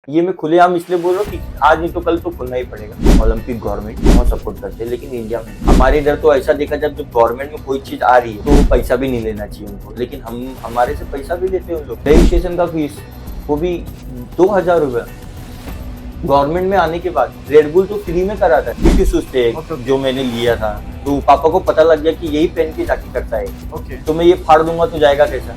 ये मैं खुलेआम इसलिए बोल रहा हूँ कि आज नहीं तो कल तो खुलना ही पड़ेगा। ओलंपिक गवर्नमेंट बहुत सपोर्ट करते हैं, लेकिन इंडिया में हमारे इधर तो ऐसा देखा जाए, जब गवर्नमेंट में कोई चीज आ रही है तो वो पैसा भी नहीं लेना चाहिए उनको, लेकिन हम हमारे से पैसा भी लेते हैं उन लोग। रजिस्ट्रेशन का फीस वो भी 2,000 रुपया। गवर्नमेंट में आने के बाद रेडबुल तो फ्री में करा था, पीटी सूजते जो मैंने लिया था, तो पापा को पता लग गया कि यही पहन के जाके करता है, तो मैं ये फाड़ दूंगा तो जाएगा कैसा।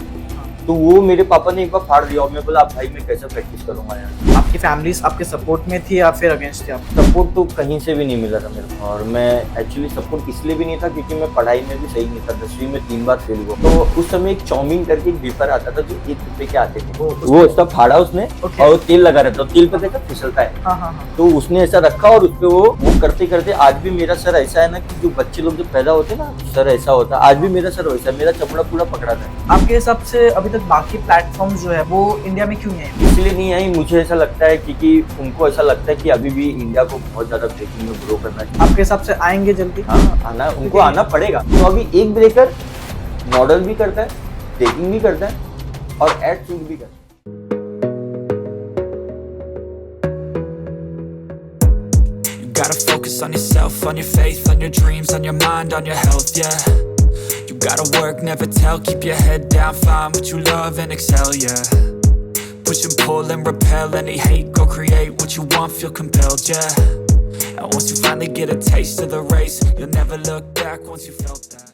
तो वो मेरे पापा ने एक बार फाड़ दिया और मैं बोला अब भाई मैं कैसे प्रैक्टिस करूंगा यार। आपकी फैमिली आपके सपोर्ट में थी या फिर अगेंस्ट थी आप? सपोर्ट तो कहीं से भी नहीं मिला था मेरे को, और मैं एक्चुअली सपोर्ट इसलिए भी नहीं था क्योंकि मैं पढ़ाई में भी सही नहीं था। 10वीं में 3 बार फेल हुआ। तो उस समय एक चाउमीन करके एक वेफर आता था जो 1 रुपए के आते थे, वो उसका फाड़ा उसने और तेल लगा रहता, तेल पे देखा फिसलता है। तो उसने ऐसा रखा और उसपे वो करते करते आज भी मेरा सर ऐसा है ना कि जो बच्चे लोग जो पैदा होते ना सर ऐसा होता है, आज भी मेरा सर वैसा है, मेरा चपड़ा पूरा पकड़ा था। आपके हिसाब से अभी तक बाकी प्लेटफॉर्म जो है वो इंडिया में क्यों नहीं है? इसलिए नहीं आई, मुझे ऐसा लगता है क्योंकि उनको ऐसा लगता है कि अभी भी इंडिया को बहुत ज्यादा ब्रेकिंग में ग्रो करना चाहिए। आपके हिसाब से आएंगे जल्दी? हाँ आना, उनको आना पड़ेगा। तो अभी एक ब्रेकर मॉडल भी करता है, ब्रेकिंग भी करता है और एड शूट भी करता है। Gotta focus on yourself, on your faith, on your dreams, on your mind, on your health, yeah. You gotta work, never tell, keep your head down, find what you love and excel, yeah. Push and pull and repel any hate, go create what you want, feel compelled, yeah. And once you finally get a taste of the race, you'll never look back once you felt that.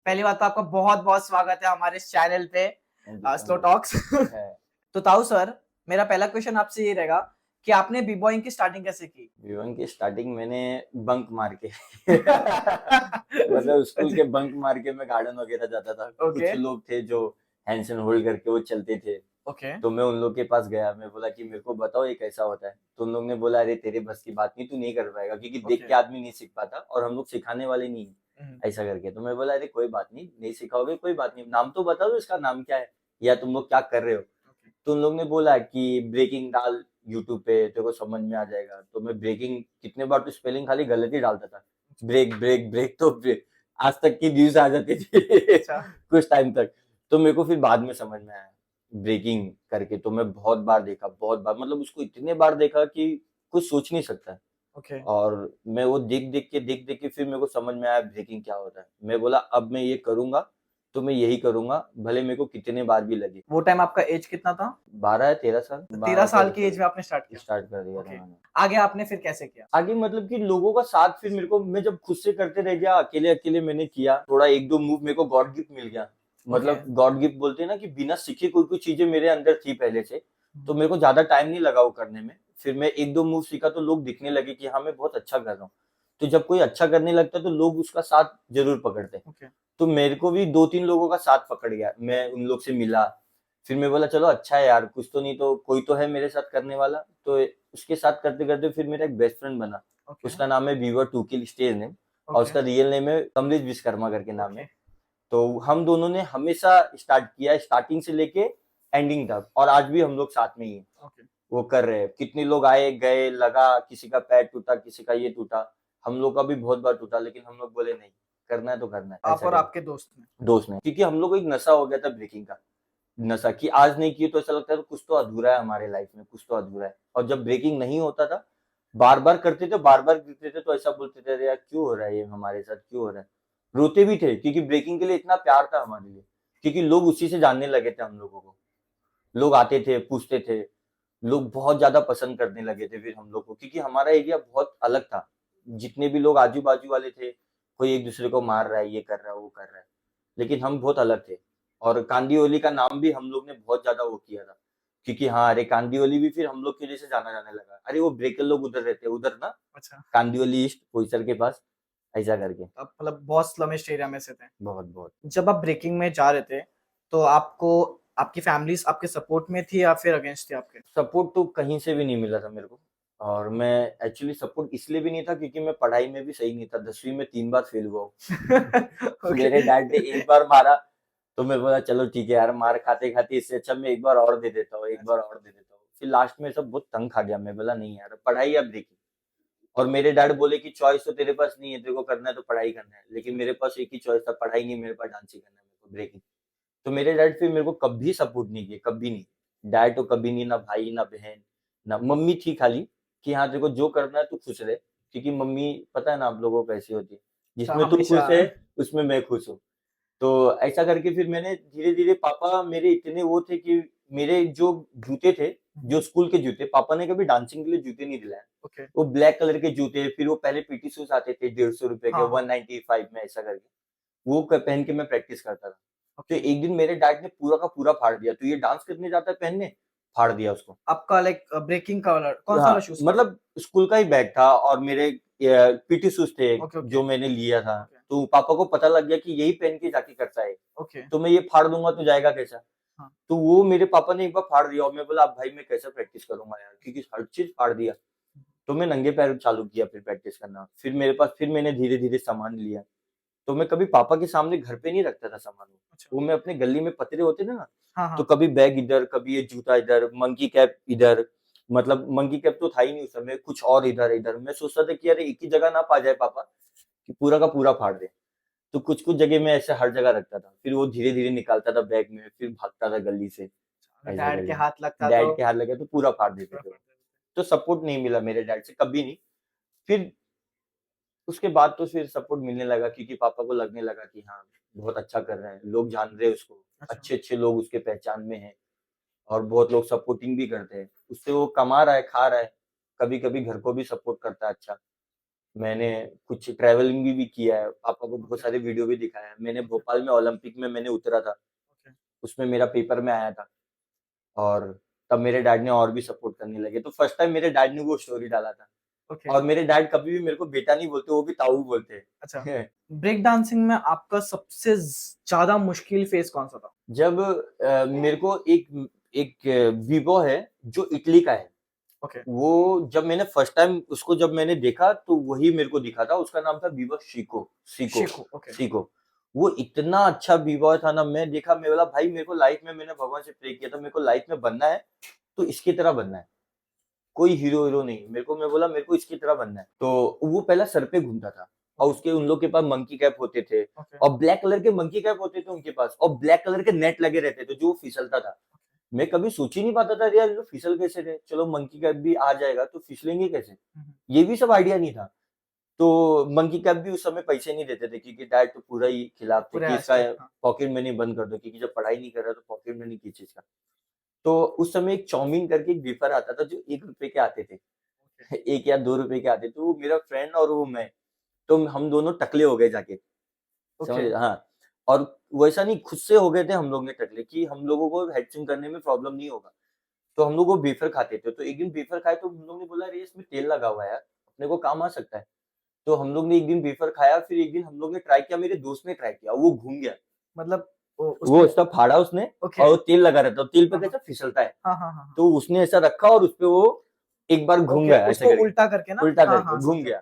पहली बात तो आपका बहुत बहुत स्वागत है हमारे इस चैनल पे स्लो टॉक्स। तो ताऊ सर, मेरा पहला क्वेश्चन आपसे ये रहेगा कि आपने बी बॉइंग की स्टार्टिंग कैसे की? B1 की स्टार्टिंग मैंने बंक मार के मतलब स्कूल के बंक मार के मैं गार्डन वगैरह जाता था। कुछ लोग थे जो हैंड्स एंड होल्ड करके वो चलते थे, तो मैं उन लोग के पास गया, मैं बोला कि मेरे को बताओ ये कैसा होता है। तो उन लोग ने बोला अरे तेरे बस की बात नहीं, तू नहीं कर पाएगा, क्योंकि देख के आदमी नहीं सीख पाता और हम लोग सिखाने वाले नहीं ऐसा करके। तो मैं बोला अरे कोई बात नहीं, नहीं सिखाओगे कोई बात नहीं, नाम तो बताओ इसका नाम क्या है या तुम लोग क्या कर रहे हो। तो उन लोग ने बोला कि ब्रेकिंग डाल यूट्यूब पे, तेरे को समझ में आ जाएगा। तो मैं ब्रेकिंग कितने बार तो स्पेलिंग खाली गलत ही डालता था, ब्रेक ब्रेक ब्रेक, तो ब्रेक आज तक की न्यूज आ जाती थी कुछ टाइम तक। तो मेरे को फिर बाद में समझ में आया ब्रेकिंग करके, तो मैं बहुत बार देखा, बहुत बार, मतलब उसको इतने बार देखा कि कुछ सोच नहीं सकता है। और मैं वो देख देख के फिर मेरे को समझ में आया ब्रेकिंग क्या होता है। मैं बोला अब मैं ये करूंगा तो मैं यही करूंगा, भले मेरे को कितने बार भी लगे। वो टाइम आपका एज कितना था? 12 या 13 साल। 13 साल की एज में आपने स्टार्ट कर दिया था मैंने। आगे आपने फिर कैसे किया? आगे मतलब कि लोगों का साथ, फिर मेरे को, मैं जब खुद से करते रह गया, अकेले अकेले मैंने किया, थोड़ा 1-2 मूव मेरे को गॉड गिफ्ट मिल गया। मतलब गॉड गिफ्ट बोलते हैं ना कि बिना सीखे कोई कोई चीजें मेरे अंदर थी पहले से, तो मेरे को ज्यादा टाइम नहीं लगा वो करने में। फिर मैं 1-2 मूव सीखा तो लोग दिखने लगे कि हाँ मैं बहुत अच्छा कर रहा हूँ। तो जब कोई अच्छा करने लगता है तो लोग उसका साथ जरूर पकड़ते हैं। तो मेरे को भी 2-3 लोगों का साथ पकड़ गया, मैं उन लोग से मिला, फिर मैं बोला चलो अच्छा है यार, कुछ तो नहीं तो कोई तो है मेरे साथ करने वाला। तो उसके साथ करते करते फिर मेरा एक बेस्ट फ्रेंड बना, उसका नाम है बीवर टूकिल, स्टेज नेम, और उसका रियल नेम है कमलेश विश्वकर्मा करके नाम है। तो हम दोनों ने हमेशा स्टार्ट किया, स्टार्टिंग से लेके एंडिंग तक, और आज भी हम लोग साथ में ही हैं। वो कर रहे हैं, कितने लोग आए गए, लगा, किसी का पैर टूटा, किसी का ये टूटा, हम लोग का भी बहुत बार टूटा, लेकिन हम लोग बोले नहीं, करना है तो करना है। आप और आपके दोस्त ने, क्योंकि हम लोग को एक नशा हो गया था ब्रेकिंग का, नशा कि आज नहीं किए तो ऐसा लगता है तो कुछ तो अधूरा है हमारे लाइफ में, कुछ तो अधूरा है। और जब ब्रेकिंग नहीं होता था, बार बार करते थे, बार बार गिरते थे, तो ऐसा बोलते थे यार क्यों हो रहा है ये हमारे साथ, क्यों हो रहा है। रोते भी थे क्योंकि ब्रेकिंग के लिए इतना प्यार था हमारे लिए, क्योंकि लोग उसी से जानने लगे थे हम लोगों को। लोग आते थे, पूछते थे, लोग बहुत ज्यादा पसंद करने लगे थे फिर हम लोग को, क्योंकि हमारा एरिया बहुत अलग था। जितने भी लोग आजू बाजू वाले थे, कोई एक दूसरे को मार रहा है, ये कर रहा है, वो कर रहा है, लेकिन हम बहुत अलग थे। और कांदीओली का नाम भी हम लोग ने बहुत ज्यादा वो किया था, क्योंकि हाँ अरे कांदीओली भी फिर हम लोग की वजह से जाना जाने लगा, अरे वो ब्रेकर लोग उधर रहते हैं, उधर ना कांदीओली ईस्ट पोईसर के पास, ऐसा करके। आप मतलब बहुत स्लमिस्ट एरिया में से थे? बहुत बहुत। जब आप ब्रेकिंग में जा रहे थे तो आपको आपकी फैमिली आपके सपोर्ट में थी या फिर अगेंस्ट थी आपके? सपोर्ट तो कहीं से भी नहीं मिला था मेरे को, और मैं एक्चुअली सपोर्ट इसलिए भी नहीं था क्योंकि मैं पढ़ाई में भी सही नहीं था। 10वीं में 3 बार फेल हुआ हूँ। मेरे डैड ने एक बार मारा तो मैं बोला चलो ठीक है यार, मार खाते खाते इससे अच्छा मैं एक बार और दे देता हूँ, एक बार और दे देता हूँ। फिर लास्ट में सब बहुत तंग खा गया, मैं बोला नहीं यार पढ़ाई अब देखी। और मेरे डैड बोले कि चॉइस तो तेरे पास नहीं है, तेरे को करना है तो पढ़ाई करना है, लेकिन मेरे पास एक ही चॉइस था, पढ़ाई नहीं, मेरे पास डांस ही करना है, मेरे को ब्रेकिंग। तो मेरे डैड फिर मेरे को कभी सपोर्ट नहीं किए, कभी नहीं। डैड तो कभी नहीं, ना भाई ना बहन ना मम्मी थी खाली, कि हाँ तेरे को जो करना है तू खुश रहे, क्योंकि मम्मी पता है ना आप लोगों को कैसी होती है, जिसमें तू हमेशा खुश है उसमें मैं खुश हूँ। तो ऐसा करके फिर मैंने धीरे धीरे, पापा मेरे इतने वो थे कि मेरे जो जूते थे, जो स्कूल के जूते, पापा ने कभी डांसिंग के लिए जूते नहीं दिलाए। ओके वो ब्लैक कलर के जूते, फिर वो पहले पीटी शूज आते थे 150 रुपए के, हाँ, हाँ। 195 में, ऐसा करके वो पहन के मैं प्रैक्टिस करता था। तो ओके एक दिन मेरे डैड ने पूरा का पूरा फाड़ दिया, तो ये डांस करने जाता है पहनने, फाड़ दिया उसको। आपका लाइक ब्रेकिंग का वाला कौन सा हाँ, वाला शूज मतलब स्कूल का ही बैग था और मेरे पीटी शूज थे ओके ओके जो मैंने लिया था। ओके तो पापा को पता लग गया कि यही पहन के जाके करता है, ओके तो मैं ये फाड़ दूंगा तो जाएगा कैसा। हाँ तो वो मेरे पापा ने एक बार फाड़ दिया और मैं बोला अब भाई मैं कैसे प्रैक्टिस करूंगा यार, क्योंकि हर चीज फाड़ दिया। तो मैं नंगे पैर चालू किया फिर प्रैक्टिस करना। फिर मेरे पास, फिर मैंने धीरे धीरे सामान लिया। तो मैं कभी पापा के सामने घर पे नहीं रखता था सामान, अच्छा वो मैं अपने गली में पतरे होते थे ना, हाँ तो हाँ कभी बैग इधर, कभी ये जूता इधर, मंकी कैप इधर, मतलब मंकी कैप तो था ही नहीं उस समय, कुछ और इधर इधर। मैं सोचता था कि यार एक ही जगह ना पा जाए पापा कि पूरा का पूरा फाड़ दे। तो कुछ कुछ जगह मैं ऐसे हर जगह रखता था, फिर वो धीरे धीरे निकालता था बैग में, फिर भागता था गली से, अगर ऐसा डैड के करके। हाथ लगता तो डैड के हाथ लगे तो पूरा फाड़ देते थे वो। तो सपोर्ट नहीं मिला मेरे डैड से कभी नहीं। फिर उसके बाद तो फिर सपोर्ट मिलने लगा, क्योंकि पापा को लगने लगा कि हाँ बहुत अच्छा कर रहे हैं, लोग जान रहे हैं उसको, अच्छा अच्छे अच्छे लोग उसके पहचान में हैं, और बहुत लोग सपोर्टिंग भी करते हैं उससे, वो कमा रहा है, खा रहा है, कभी कभी घर को भी सपोर्ट करता है। अच्छा, मैंने कुछ ट्रैवलिंग भी किया है, पापा को बहुत ओके सारे वीडियो भी दिखाया है। मैंने ओके भोपाल में ओलंपिक में मैंने उतरा था, ओके उसमें मेरा पेपर में आया था, और तब मेरे डैड ने और भी सपोर्ट करने लगे। तो फर्स्ट टाइम मेरे डैड ने वो स्टोरी डाला था। ओके और मेरे डैड कभी भी मेरे को बेटा नहीं बोलते, वो भी ताऊ बोलते अच्छा हैं। ब्रेक डांसिंग में आपका सबसे ज्यादा मुश्किल फेस कौन सा था जब मेरे को एक एक वीवो है जो इटली का है, ओके वो जब मैंने फर्स्ट टाइम उसको जब मैंने देखा तो वही मेरे को दिखा था, उसका नाम था Vivo Seiko Seiko शिखो okay Seiko. वो इतना अच्छा वीवो था ना, मैं देखा, मैं बोला भाई मेरे को लाइफ में, मैंने भगवान से प्रे किया था मेरे को लाइफ में बनना है तो इसकी तरह बनना है, कोई हीरो हीरो नहीं मेरे को। मैं बोला मेरे को इसकी तरह बनना है। तो वो पहला सर पे घूमता था, और उसके उन लोग के पास मंकी कैप होते थे, ओके और ब्लैक कलर के मंकी कैप होते थे उनके पास, और ब्लैक कलर के नेट लगे रहते थे जो वो फिसलता था। मैं कभी सोच ही नहीं पाता था यार ये फिसल कैसे रहे, चलो मंकी कैप भी आ जाएगा तो फिसलेंगे कैसे, ये भी सब आइडिया नहीं था। तो मंकी कैप भी उस समय पैसे नहीं देते थे, क्योंकि डैड तो पूरा ही खिलाफ थे पूरे कि इसका हाँ पॉकेट मनी बंद कर दो, क्योंकि जब पढ़ाई नहीं कर रहा तो पॉकेट मनी किस चीज का। तो उस समय एक चाउमीन करके एक वेफर आता था जो 1 रुपए के आते थे, ओके 1 या 2 रुपए के आते थे। वो मेरा फ्रेंड और वो मैं, तो हम दोनों टकले हो गए जाके, ओके समझ, हाँ। और वैसा नहीं, खुद से हो गए थे हम लोग ने टकले, कि हम लोगों को हेडसिंग करने में प्रॉब्लम नहीं होगा। तो हम लोग वो वेफर खाते थे, तो एक दिन वेफर खाए तो हम लोग ने बोला अरे इसमें तेल लगा हुआ है यार, अपने को काम आ सकता है। तो हम लोग ने एक दिन वेफर खाया, फिर एक दिन हम लोग ने ट्राई किया, मेरे दोस्त ने ट्राई किया, वो घूम गया, मतलब वो उसमें ऐसा फाड़ा उसने, ओके और वो तेल लगा रहता है, तेल पे हाँ हाँ कैसा फिसलता है, हाँ हाँ हाँ तो उसने ऐसा रखा और उसपे वो एक बार घूम ओके गया ऐसे उसको करके, उल्टा करके ना उल्टा हाँ करके हाँ घूम समझा गया।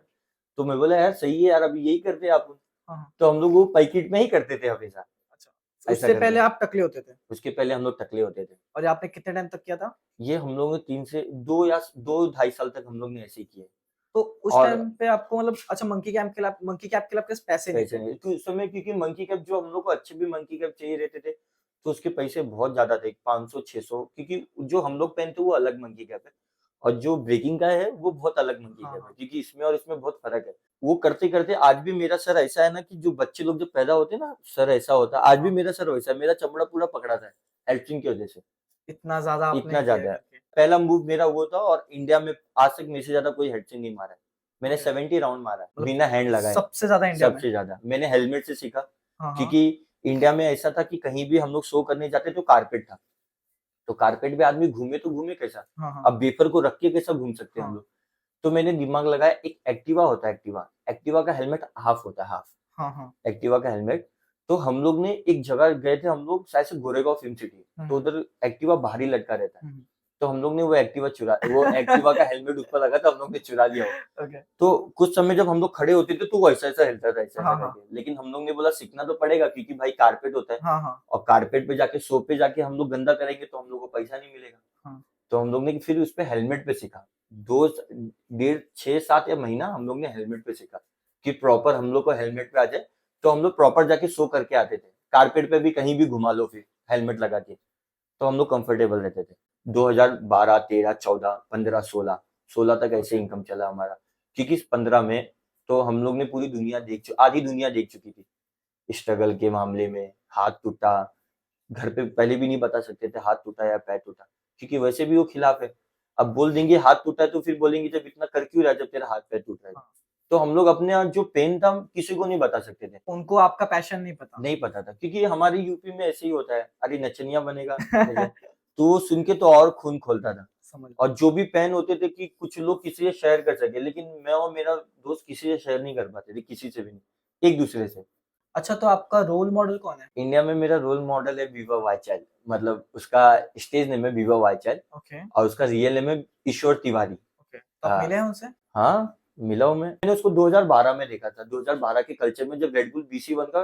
तो मैं बोला यार सही है यार, अभी यही करते हैं अपन। हाँ हाँ तो हम लोग वो पैकेट में ही करते थे हमेशा, अच्छा ऐसा उससे करके। पहले आप टकले होते थे उसके पहले हम लोग टकले होते थे। और ये आपने कितने टाइम तक किया था ये हम लोगों ने 2 या 2 ढाई साल तक हम लोग ने ऐसे ही किए। तो उस और टाइम पे आपको मतलब अच्छा मंकी कैप के लिए आपके पास पैसे नहीं पैसे थे नहीं तो उस समय, क्योंकि मंकी कैप जो हम लोग को अच्छे भी मंकी कैप चाहिए रहते थे, तो उसके पैसे बहुत ज्यादा थे, 500-600, क्योंकि जो हम लोग पहनते वो अलग मंकी कैप है, और जो ब्रेकिंग का है वो बहुत अलग मंकी हाँ कैप है, हाँ क्योंकि इसमें और इसमें बहुत फर्क है। वो करते करते आज भी मेरा सर ऐसा है ना, कि जो बच्चे लोग जब पैदा होते हैं ना सर ऐसा होता है, आज भी हाँ मेरा सर वैसा है, मेरा चमड़ा पूरा पकड़ा था हेल्पिंग की वजह से, इतना ज्यादा आपने इतना किया ज्यादा है। करके पहला मूव मेरा वो था, और इंडिया में आज तक मेरे से ज्यादा कोई हेडसिंग नहीं मारा है। मैंने ओके 70 राउंड मारा है मतलब बिना हैंड लगाए, सबसे ज्यादा इंडिया में सबसे ज्यादा। मैंने हेलमेट से सीखा, हाँ हाँ क्योंकि इंडिया में ऐसा था कि कहीं भी हम लोग शो करने जाते तो कारपेट था, तो कारपेट पे आदमी घूमे तो घूमे कैसा, हाँ हाँ अब वेफर को रख के कैसा घूम सकते हैं हम हाँ लोग। तो मैंने दिमाग लगाया, एक एक्टिवा होता है, एक्टिवा एक्टिवा का हेलमेट हाफ होता है, हाफ हाँ हाँ एक्टिवा का हेलमेट। तो हम लोग ने एक जगह गए थे हम लोग, शायद से गोरेगांव फिल्म सिटी, तो हम्म उधर एक्टिवा बाहर ही लटका रहता है। हम्म तो हम लोग ने वो एक्टिवा का हेलमेट उस पर लगा था, हम लोग ने चुरा लिया वो। ओके तो कुछ समय जब हम लोग खड़े होते थे तो वो ऐसा ऐसा हिलता था, ऐसा ऐसा हाँ हाँ करके, लेकिन हम लोग ने बोला सीखना तो पड़ेगा, क्योंकि भाई कारपेट होता है, हाँ हाँ और कारपेट पे जाके शो पे जाके हम लोग गंदा करेंगे तो हम लोग को पैसा नहीं मिलेगा। हाँ तो हम लोग ने फिर उस पे हेलमेट पे सीखा, 2 डेढ़ 6 7 या महीना हम लोग ने हेलमेट पे सीखा, कि प्रॉपर हम लोग को हेलमेट पे आ जाए, तो हम लोग प्रॉपर जाके शो करके आते थे। कारपेट पे भी कहीं भी घुमा लो फिर हेलमेट लगा के, तो हम लोग कंफर्टेबल रहते थे। 2012, 13, 14, 15, 16 तक ऐसे इनकम चला हमारा, क्योंकि इस 15 में तो हम लोग ने पूरी दुनिया आधी दुनिया देख चुकी थी। स्ट्रगल के मामले में हाथ टूटा, घर पे पहले भी नहीं बता सकते थे हाथ टूटा या पैर टूटा, क्योंकि वैसे भी वो खिलाफ है। अब बोल देंगे हाथ टूटा है तो फिर बोलेंगे जब इतना कर क्यों रहा है जब तेरा हाथ पैर टूट रहा है। तो हम लोग अपने यहाँ जो पेन था किसी को नहीं बता सकते थे। उनको आपका पैशन नहीं पता था, क्योंकि हमारे यूपी में ऐसे ही होता है, अरे नचनिया बनेगा तो वो सुन के तो और खून खोलता था। और जो भी पेन होते थे कि कुछ लोग किसी से शेयर कर सके, लेकिन मैं और मेरा दोस्त किसी से शेयर नहीं कर पाते थे, किसी से भी नहीं, एक दूसरे से। अच्छा, तो आपका रोल मॉडल कौन है? इंडिया में मेरा रोल मॉडल है विवा वाईचाल, मतलब उसका स्टेज नेम है विवा वाईचाल, और उसका रियल नेम है ईश्वर तिवारी। तो आप मिले हैं उनसे? हाँ, मिला हूँ मैंने उसको 2012 में देखा था। 2012 के कल्चर में जब रेड बुल BC1 का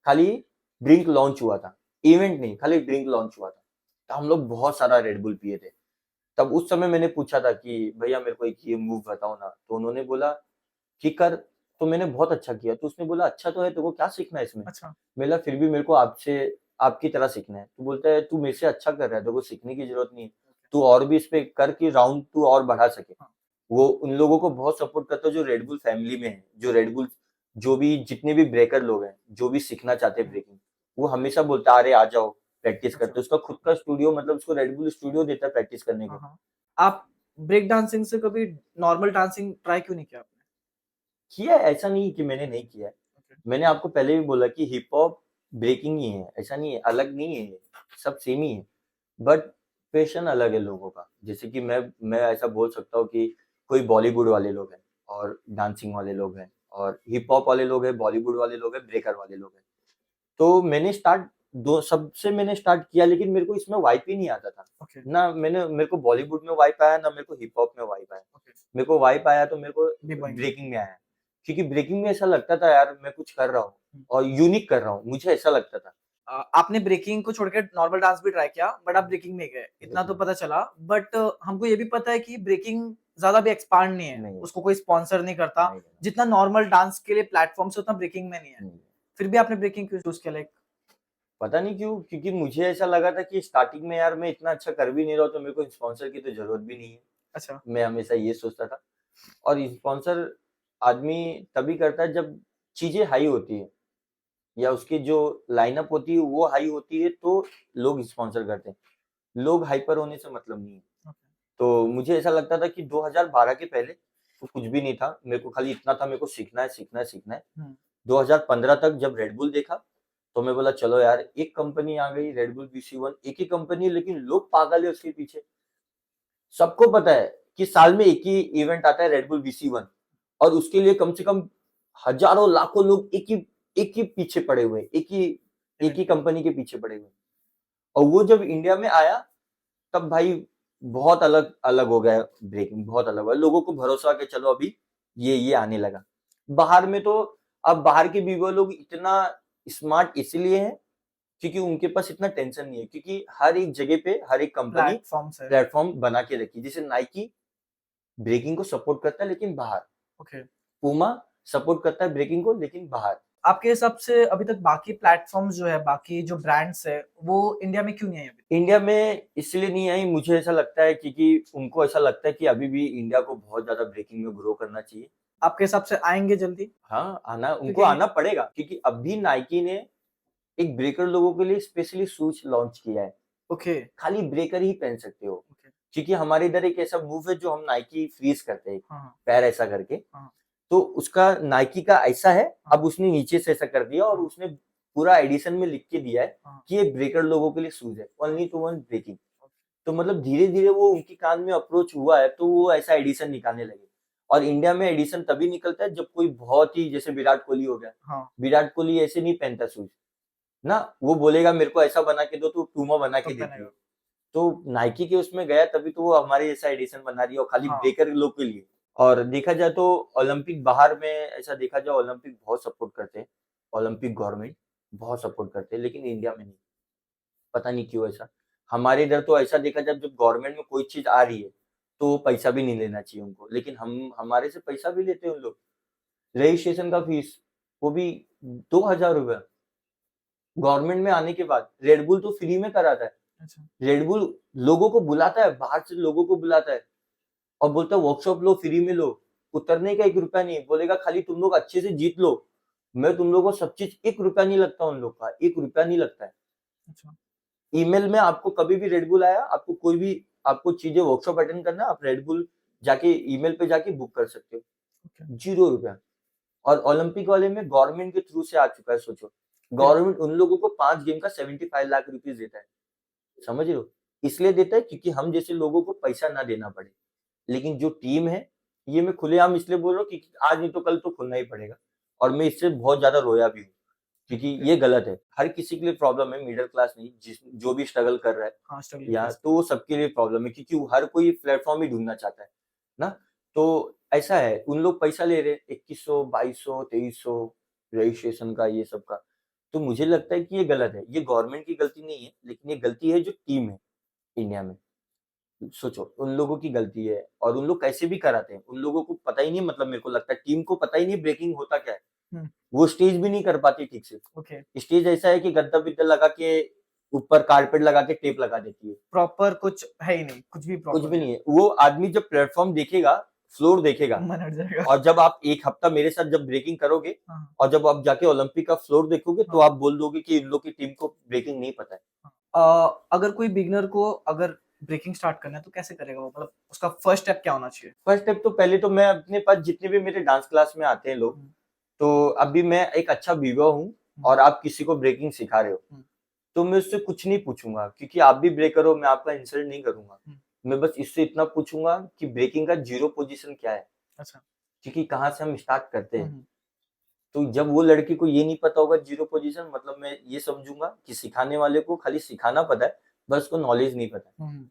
खाली ड्रिंक लॉन्च हुआ था, इवेंट नहीं, खाली ड्रिंक लॉन्च हुआ था, तो हम लोग बहुत सारा रेड बुल पिए थे। तब उस समय मैंने पूछा था कि भैया मेरे को एक ये मूव बताओ ना, तो उन्होंने बोला कि कर, तो मैंने बहुत अच्छा किया। तो उसने बोला अच्छा तो है, तुमको क्या सीखना है इसमें? अच्छा। बोला फिर भी मेरे को आपसे आपकी तरह सीखना है। तो बोलता है तू मेरे से अच्छा कर रहा है, तेरे को सीखने की जरूरत नहीं है, तू और भी इस पे कर कि राउंड तू और बढ़ा सके। वो उन लोगों को बहुत सपोर्ट करता है जो रेड बुल फैमिली में है, जो रेड बुल जो भी जितने भी ब्रेकर लोग हैं, जो भी सीखना चाहते हैं ब्रेकिंग, वो हमेशा बोलता है अरे आ जाओ प्रैक्टिस करते। उसका खुद का स्टूडियो, मतलब उसको रेड बुल स्टूडियो देता है प्रैक्टिस करने को। आप ब्रेक डांसिंग से कभी नॉर्मल डांसिंग ट्राई क्यों नहीं किया आपने? किया है, ऐसा नहीं कि मैंने नहीं किया है। मैंने आपको पहले भी बोला कि हिप हॉप ब्रेकिंग ही है, ऐसा नहीं है, अलग नहीं है, सब सेम ही है, बट पैशन अलग है लोगों का। जैसे कि मैं ऐसा बोल सकता हूँ कि कोई बॉलीवुड वाले लोग हैं और डांसिंग वाले लोग हैं, और हिप हॉप वाले लोग हैं, बॉलीवुड वाले लोग हैं, ब्रेकर वाले लोग हैं। तो मैंने सबसे मैंने स्टार्ट किया, लेकिन मेरे को इसमें वाइब ही नहीं आता था। ना मेरे को बॉलीवुड में वाइब आया, ना मेरे को हिप हॉप में वाइब आया। मेरे को वाइब आया तो मेरे को ब्रेकिंग में आया, क्योंकि ब्रेकिंग में ऐसा लगता था यार मैं कुछ कर रहा हूँ और यूनिक कर रहा हूँ, मुझे ऐसा लगता था। आपने ब्रेकिंग को छोड़ के नॉर्मल डांस भी ट्राई किया, बट आप ब्रेकिंग में गए, इतना तो पता चला। बट हमको ये भी पता है कि ब्रेकिंग ज्यादा भी एक्सपांड नहीं है, उसको कोई स्पॉन्सर नहीं करता, जितना नॉर्मल डांस के लिए प्लेटफॉर्म से उतना ब्रेकिंग में नहीं है। फिर भी आपने ब्रेकिंग क्यों चूज किया? लाइक पता नहीं क्यों, क्योंकि मुझे ऐसा लगा था कि स्टार्टिंग में यार मैं इतना अच्छा कर भी नहीं रहा हूँ, तो मेरे को स्पॉन्सर की तो जरूरत भी नहीं है। अच्छा। मैं हमेशा ये सोचता था। और स्पॉन्सर आदमी तभी करता है जब चीजें हाई होती है, या उसकी जो लाइनअप होती है वो हाई होती है, तो लोग स्पॉन्सर करते हैं। लोग हाइपर होने से मतलब नहीं है। तो मुझे ऐसा लगता था कि 2012 के पहले तो कुछ भी नहीं था, मेरे को खाली इतना था, मेरे को सीखना है सीखना है सीखना है। 2015 तक जब रेड बुल देखा तो मैं बोला चलो यार, एक कंपनी आ गई रेड बुल BC1, एक ही कंपनी, लेकिन लोग पागल है उसके पीछे। सबको पता है कि साल में एक ही इवेंट आता है रेड बुल BC1, और उसके लिए कम से कम हजारों लाखों लोग एक ही पीछे पड़े हुए, एक ही कंपनी के पीछे पड़े हुए। और वो जब इंडिया में आया तब भाई बहुत अलग अलग हो गया, ब्रेकिंग बहुत अलग हुआ। लोगों को भरोसा कि चलो अभी ये आने लगा। बाहर में तो अब बाहर के बीवर लोग इतना स्मार्ट इसलिए हैं क्योंकि उनके पास इतना टेंशन नहीं है, क्योंकि हर एक जगह पे हर एक कंपनी प्लेटफॉर्म बना के रखी। जैसे नाइकी ब्रेकिंग को सपोर्ट करता है लेकिन बाहर, पूमा सपोर्ट करता है ब्रेकिंग को लेकिन बाहर। आपके हिसाब से अभी तक बाकी प्लेटफॉर्म्स जो है, बाकी जो ब्रांड्स है, वो इंडिया में क्यों नहीं आई? इंडिया में इसलिए नहीं आई, मुझे ऐसा लगता है क्योंकि उनको ऐसा लगता है कि अभी भी इंडिया को बहुत ज्यादा ब्रेकिंग में ग्रो करना चाहिए। आपके हिसाब से आएंगे जल्दी? हाँ, उनको आना पड़ेगा, क्योंकि अभी नाइकी ने एक ब्रेकर लोगों के लिए स्पेशली शूज लॉन्च किया है। खाली ब्रेकर ही पहन सकते हो। क्योंकि हमारे इधर एक ऐसा मूव है जो हम नाइकी फ्रीज करते हैं, पैर ऐसा करके, तो उसका नाइकी का ऐसा है, अब उसने नीचे से ऐसा कर दिया और उसने पूरा एडिशन में लिख के दिया है कि ये ब्रेकर लोगों के लिए शूज है, ओनली टू वन ब्रेकिंग। तो मतलब धीरे धीरे वो उनके कान में अप्रोच हुआ है, तो वो ऐसा एडिशन निकालने लगे। और इंडिया में एडिशन तभी निकलता है जब कोई बहुत ही, जैसे विराट कोहली हो गया, विराट कोहली ऐसे नहीं पहनता शूज ना, वो बोलेगा मेरे को ऐसा बना के दो, तो पूमा बना के देती है। तो नाइकी के उसमें गया तभी तो वो हमारे जैसा एडिशन बना रही है, और खाली ब्रेकर लोग के लिए। और देखा जाए तो ओलंपिक बाहर में, ऐसा देखा जाए ओलंपिक बहुत सपोर्ट करते हैं, ओलंपिक गवर्नमेंट बहुत सपोर्ट करते हैं, लेकिन इंडिया में नहीं, पता नहीं क्यों ऐसा। हमारे इधर तो ऐसा देखा जाए जब गवर्नमेंट में कोई चीज आ रही है तो पैसा भी नहीं लेना चाहिए उनको, लेकिन हमारे से पैसा भी लेते हैं उन लोग। रजिस्ट्रेशन का फीस वो भी 2000 रुपया, गवर्नमेंट में आने के बाद रेडबुल तो फ्री में कराता है। अच्छा। रेडबुल लोगों को बुलाता है, बाहर से लोगों को बुलाता है और बोलता है वर्कशॉप लो, फ्री में लो, उतरने का 1 रुपया नहीं, बोलेगा खाली तुम लोग अच्छे से जीत लो, मैं तुम लोगों को सब चीज, 1 रुपया नहीं लगता उन लोग का, 1 रुपया नहीं लगता है। अच्छा। ईमेल में आपको कभी भी रेडबुल आया, आपको कोई भी आपको चीजें वर्कशॉप अटेंड करना, आप रेडबुल जाके ईमेल पे जाके बुक कर सकते हो, Okay. 0 रुपया। और ओलंपिक वाले में गवर्नमेंट के थ्रू से आ चुका है, सोचो गवर्नमेंट उन लोगों को 5 गेम का 75 लाख रुपीस देता है, समझ रहे हो? इसलिए देता है क्योंकि हम जैसे लोगों को पैसा ना देना पड़े। लेकिन जो टीम है, ये मैं खुलेआम इसलिए बोल रहा हूँ कि आज नहीं तो कल तो खुलना ही पड़ेगा, और मैं इससे बहुत ज्यादा रोया भी हूँ, क्योंकि ये गलत है। हर किसी के लिए प्रॉब्लम है, मिडिल क्लास नहीं, जो भी स्ट्रगल कर रहा है, हाँ, struggle या face तो वो सबके लिए प्रॉब्लम है, क्योंकि हर कोई प्लेटफॉर्म ही ढूंढना चाहता है ना। तो ऐसा है, उन लोग पैसा ले रहे 2100, 2200, 2300 रजिस्ट्रेशन का, ये सब का। तो मुझे लगता है कि ये गलत है, ये गवर्नमेंट की गलती नहीं है, लेकिन ये गलती है जो टीम है इंडिया में। सोचो उन लोगों की गलती है, और उन लोग कैसे भी कराते हैं, उन लोगों को पता ही नहीं, मतलब मेरे को लगता है टीम को पता ही नहीं ब्रेकिंग होता क्या है। हम्म। वो स्टेज भी नहीं कर पाती ठीक से। ओके। स्टेज ऐसा है कि गद्दा बिद्दा लगा के, ऊपर कारपेट लगा के टेप लगा देती है, प्रॉपर कुछ है ही नहीं, कुछ भी कुछ प्रॉपर भी नहीं है। वो आदमी जब प्लेटफॉर्म देखेगा, फ्लोर देखेगा, मन हट जाएगा। और जब आप 1 हफ्ता मेरे साथ जब ब्रेकिंग करोगे, हाँ। और जब आप जाके ओलंपिक का फ्लोर देखोगे, तो हाँ। आप बोल दोगे कि इन लोग की टीम को ब्रेकिंग नहीं पता है। अगर कोई बिगनर को अगर ब्रेकिंग स्टार्ट करना है तो कैसे करेगा वो, मतलब उसका फर्स्ट स्टेप क्या होना चाहिए? फर्स्ट स्टेप तो पहले तो मैं अपने पास जितने भी मेरे डांस क्लास में आते हैं लोग, तो अभी मैं एक अच्छा व्यूअर हूँ, और आप किसी को ब्रेकिंग सिखा रहे हो, तो मैं उससे कुछ नहीं पूछूंगा, क्योंकि आप भी ब्रेकर हो, मैं आपका इंसल्ट नहीं करूंगा। मैं बस इससे इतना पूछूंगा कि ब्रेकिंग का 0 पोजीशन क्या है, अच्छा। क्योंकि कहाँ से हम स्टार्ट करते हैं। तो जब वो लड़के को ये नहीं पता होगा 0 पोजीशन, मतलब मैं ये समझूंगा कि सिखाने वाले को खाली सिखाना पता है, बस उसको नॉलेज नहीं पता है।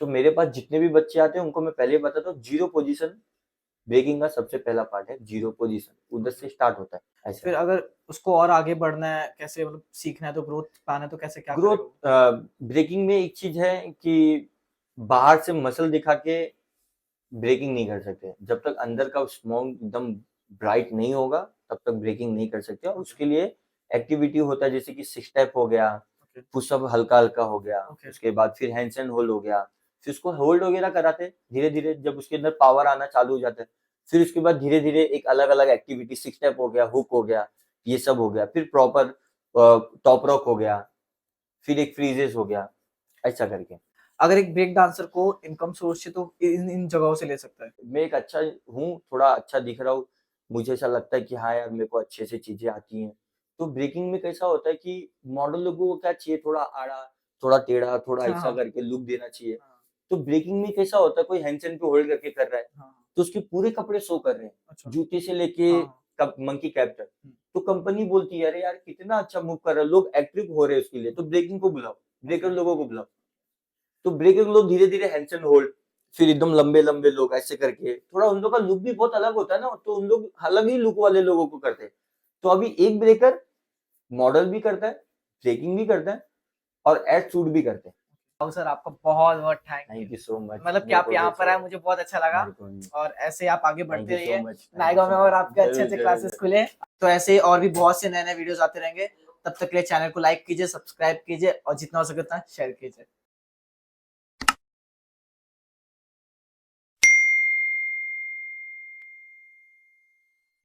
तो मेरे पास जितने भी बच्चे आते हैं उनको मैं पहले बताता हूँ 0 पोजीशन ब्रेकिंग का सबसे पहला पार्ट है, 0 पोजीशन, उधर से स्टार्ट होता है। ऐसा फिर अगर उसको और आगे बढ़ना है, कैसे मतलब सीखना है, तो ग्रोथ पाना है, तो कैसे क्या ग्रोथ करेगा? ब्रेकिंग में एक चीज है कि बाहर से मसल दिखा के ब्रेकिंग नहीं कर सकते, जब तक अंदर का स्मॉन्ग एकदम ब्राइट नहीं होगा तब तक ब्रेकिंग नहीं कर सकते। और उसके लिए एक्टिविटी होता है, जैसे कि 6 स्टेप हो गया, पुशअप हल्का हल्का हो गया, उसके बाद फिर हैंड्स एंड होल्ड हो गया, फिर उसको होल्ड वगैरह कराते धीरे धीरे, जब उसके अंदर पावर आना चालू हो जाता है, फिर उसके बाद धीरे धीरे एक अलग अलग एक्टिविटी, 6 स्टेप हो गया, हुक हो गया, ये सब हो गया, फिर प्रॉपर टॉप रॉक हो गया, फिर एक फ्रीजेस हो गया, ऐसा करके। अगर एक ब्रेक डांसर को इनकम सोर्स है तो इन जगहों से ले सकता है। मैं एक अच्छा हूँ, थोड़ा अच्छा दिख रहा हूँ, मुझे ऐसा लगता है कि हाँ यार मेरे को अच्छे से चीजें आती हैं। तो ब्रेकिंग में कैसा होता है कि मॉडल लोगों को क्या चाहिए, थोड़ा आड़ा, थोड़ा टेढ़ा, थोड़ा ऐसा हाँ। करके लुक देना चाहिए। तो ब्रेकिंग में कैसा होता है, कोई हैंडसेन पे होल्ड करके कर रहा है, तो उसके पूरे कपड़े शो कर रहे हैं, अच्छा। जूते से लेके मंकी कैप तक। तो कंपनी बोलती है अरे यार कितना अच्छा मूव कर रहा है, लोग एक्टिव हो रहे हैं उसके लिए, तो ब्रेकिंग को बुलाओ, ब्रेकर लोगों को बुलाओ। तो ब्रेकर लोग धीरे धीरे हैंडसेन होल्ड, फिर एकदम लंबे लंबे लोग ऐसे करके, थोड़ा उन लोगों का लुक भी बहुत अलग होता है ना, तो उन लोग अलग ही लुक वाले लोगों को करते हैं। तो अभी एक ब्रेकर मॉडल भी करता है, ब्रेकिंग भी करता है, और एड शूट भी करते हैं। सर आपका बहुत बहुत थैंक यू सो मच, मतलब कि आप यहाँ पर आए, मुझे बहुत अच्छा लगा, और ऐसे आप आगे बढ़ते रहिए नायगांव में, और आपके अच्छे अच्छे क्लासेस खुले, तो ऐसे और भी बहुत से नए नए वीडियोस आते रहेंगे। तब तक के लिए चैनल को लाइक कीजिए, सब्सक्राइब कीजिए, और जितना हो सके उतना शेयर कीजिए।